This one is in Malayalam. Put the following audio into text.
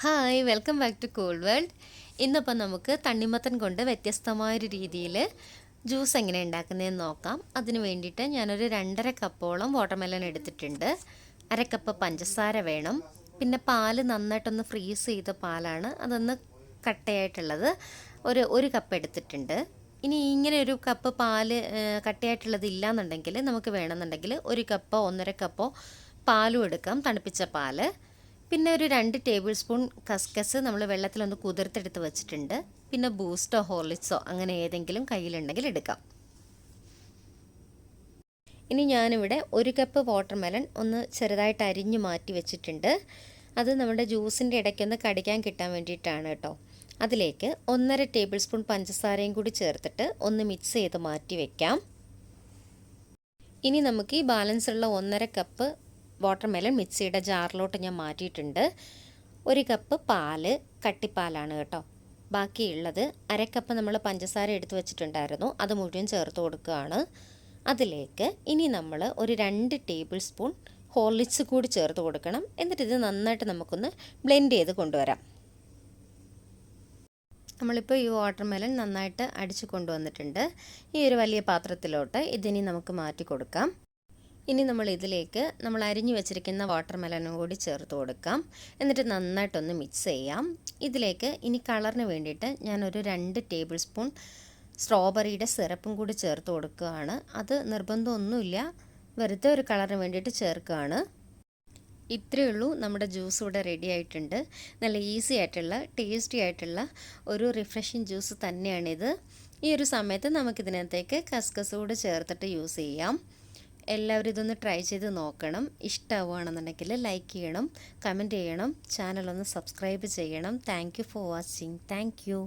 Hi welcome back to cool world. ഇന്നിപ്പോൾ നമുക്ക് തണ്ണിമത്തൻ കൊണ്ട് വ്യത്യസ്തമായൊരു രീതിയിൽ ജ്യൂസ് എങ്ങനെ ഉണ്ടാക്കുന്നതെന്ന് നോക്കാം. അതിന് വേണ്ടിയിട്ട് ഞാനൊരു 2.5 കപ്പോളം വാട്ടർമെലൺ എടുത്തിട്ടുണ്ട്. 1/2 കപ്പ് പഞ്ചസാര വേണം. പിന്നെ പാല് നന്നായിട്ടൊന്ന് ഫ്രീസ് ചെയ്ത പാലാണ്, അതൊന്ന് കട്ടയായിട്ടുള്ളത് ഒരു കപ്പ് എടുത്തിട്ടുണ്ട്. ഇനി ഇങ്ങനെ ഒരു കപ്പ് പാല് കട്ടയായിട്ടുള്ളത് ഇല്ലയെന്നുണ്ടെങ്കിൽ നമുക്ക് വേണമെന്നുണ്ടെങ്കിൽ 1 കപ്പോ 1.5 കപ്പോ പാലും എടുക്കാം, തണുപ്പിച്ച പാല്. പിന്നെ ഒരു 2 ടേബിൾ സ്പൂൺ കസ്കസ് നമ്മൾ വെള്ളത്തിലൊന്ന് കുതിർത്തെടുത്ത് വെച്ചിട്ടുണ്ട്. പിന്നെ ബൂസ്റ്റോ ഹോർലിക്സോ അങ്ങനെ ഏതെങ്കിലും കയ്യിലുണ്ടെങ്കിൽ എടുക്കാം. ഇനി ഞാനിവിടെ 1 കപ്പ് വാട്ടർമെലൺ ഒന്ന് ചെറുതായിട്ട് അരിഞ്ഞു മാറ്റി വെച്ചിട്ടുണ്ട്. അത് നമ്മുടെ ജ്യൂസിൻ്റെ ഇടയ്ക്കൊന്ന് കടിക്കാൻ കിട്ടാൻ വേണ്ടിയിട്ടാണ് കേട്ടോ. അതിലേക്ക് 1.5 ടേബിൾ സ്പൂൺ പഞ്ചസാരയും കൂടി ചേർത്തിട്ട് ഒന്ന് മിക്സ് ചെയ്ത് മാറ്റി വയ്ക്കാം. ഇനി നമുക്ക് ഈ ബാലൻസ് ഉള്ള 1.5 കപ്പ് വാട്ടർമെലൺ മിക്സിയുടെ ജാറിലോട്ട് ഞാൻ മാറ്റിയിട്ടുണ്ട്. 1 കപ്പ് പാല്, കട്ടിപ്പാലാണ് കേട്ടോ. ബാക്കിയുള്ളത് 1/2 കപ്പ് നമ്മൾ പഞ്ചസാര എടുത്ത് വെച്ചിട്ടുണ്ടായിരുന്നു, അത് മുഴുവൻ ചേർത്ത് കൊടുക്കുകയാണ്. അതിലേക്ക് ഇനി നമ്മൾ ഒരു 2 ടേബിൾ സ്പൂൺ ഹോർലിക്സ് കൂടി ചേർത്ത് കൊടുക്കണം. എന്നിട്ട് ഇത് നന്നായിട്ട് നമുക്കൊന്ന് ബ്ലെൻഡ് ചെയ്ത് കൊണ്ടുവരാം. നമ്മളിപ്പോൾ ഈ വാട്ടർമെലൺ നന്നായിട്ട് അടിച്ച് കൊണ്ടുവന്നിട്ടുണ്ട്. ഈ ഒരു വലിയ പാത്രത്തിലോട്ട് ഇതിനി നമുക്ക് മാറ്റി കൊടുക്കാം. ഇനി നമ്മൾ ഇതിലേക്ക് നമ്മൾ അരിഞ്ഞു വെച്ചിരിക്കുന്ന വാട്ടർമെലനും കൂടി ചേർത്ത് കൊടുക്കാം. എന്നിട്ട് നന്നായിട്ടൊന്ന് മിക്സ് ചെയ്യാം. ഇതിലേക്ക് ഇനി കളറിന് വേണ്ടിയിട്ട് ഞാനൊരു 2 ടേബിൾ സ്പൂൺ സ്ട്രോബെറിയുടെ സിറപ്പും കൂടി ചേർത്ത് കൊടുക്കുകയാണ്. അത് നിർബന്ധമൊന്നുമില്ല, വെറുതെ ഒരു കളറിന് വേണ്ടിയിട്ട് ചേർക്കുകയാണ്. ഇത്രയേ ഉള്ളൂ, നമ്മുടെ ജ്യൂസ് ഇവിടെ റെഡി ആയിട്ടുണ്ട്. നല്ല ഈസി ആയിട്ടുള്ള ടേസ്റ്റി ആയിട്ടുള്ള ഒരു റിഫ്രഷിങ് ജ്യൂസ് തന്നെയാണിത്. ഈ ഒരു സമയത്ത് നമുക്കിതിനകത്തേക്ക് കസ്കസ് കൂടി ചേർത്തിട്ട് യൂസ് ചെയ്യാം. എല്ലാവരും ഇതൊന്ന് ട്രൈ ചെയ്ത് നോക്കണം. ഇഷ്ടമാവുകയാണെന്നുണ്ടെങ്കിൽ ലൈക്ക് ചെയ്യണം, കമൻറ്റ് ചെയ്യണം, ചാനലൊന്ന് സബ്സ്ക്രൈബ് ചെയ്യണം. Thank you for watching. Thank you.